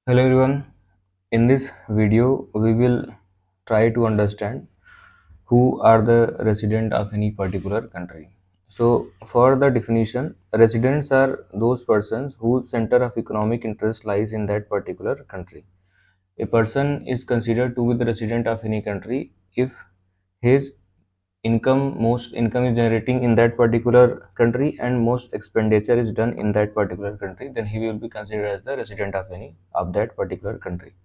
Hello everyone. In this video, we will try to understand who are the resident of any particular country. So, for the definition, residents are those persons whose center of economic interest lies in that particular country. A person is considered to be the resident of any country if his most income is generating in that particular country and most expenditure is done in that particular country, then he will be considered as the resident of any of that particular country.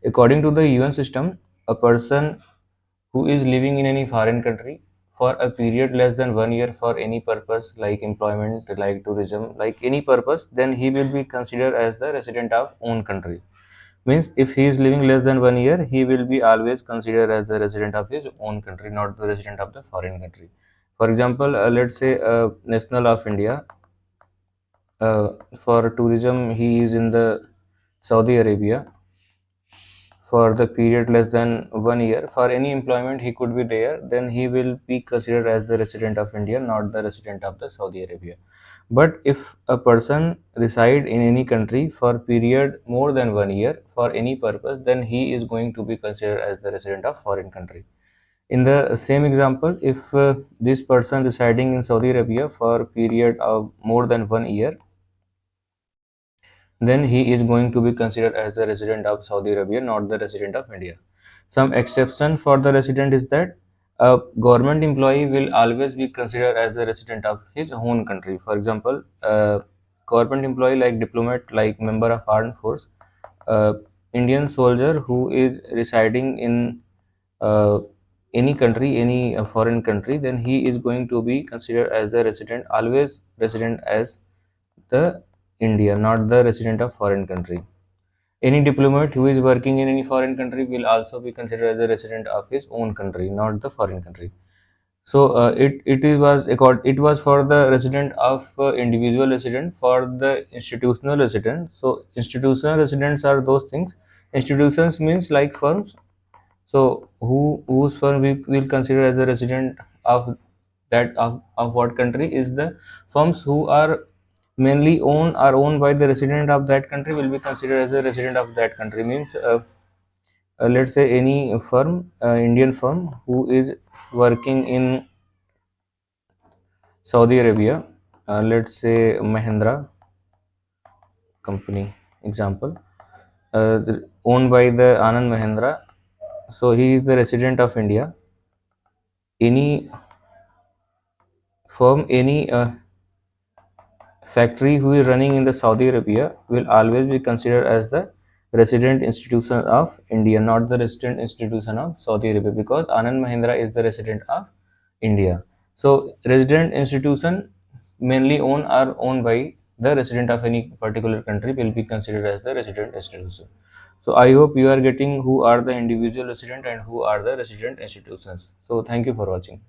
According to the UN system, a person who is living in any foreign country for a period less than 1 year for any purpose like employment, like tourism, like any purpose, then he will be considered as the resident of own country. Means if he is living less than 1 year, he will be always considered as the resident of his own country, not the resident of the foreign country. For example, let's say a national of India, for tourism, he is in the Saudi Arabia for the period less than 1 year. For any employment, he could be there, then he will be considered as the resident of India, not the resident of the Saudi Arabia. But if a person reside in any country for period more than 1 year for any purpose, then he is going to be considered as the resident of foreign country. In the same example, if this person residing in Saudi Arabia for a period of more than 1 year, then he is going to be considered as the resident of Saudi Arabia, not the resident of India. Some exception for the resident is that a government employee will always be considered as the resident of his own country. For example, a government employee like diplomat, like member of armed force, Indian soldier who is residing in uh, any country, any foreign country, then he is going to be considered as the resident, always resident as the India, not the resident of foreign country. Any diplomat who is working in any foreign country will also be considered as a resident of his own country, not the foreign country. So it was for the resident of individual resident, for the institutional resident. So institutional residents are those things. Institutions means like firms. So whose firm we will consider as a resident of of what country is the firms who are mainly owned by the resident of that country will be considered as a resident of that country. Means let's say any firm, Indian firm who is working in Saudi Arabia, let's say Mahindra company example, owned by the Anand Mahindra. So he is the resident of India. Any firm, any factory who is running in the Saudi Arabia will always be considered as the resident institution of India, not the resident institution of Saudi Arabia, because Anand Mahindra is the resident of India. So resident institution mainly owned by the resident of any particular country will be considered as the resident institution. So I hope you are getting who are the individual resident and who are the resident institutions. So thank you for watching.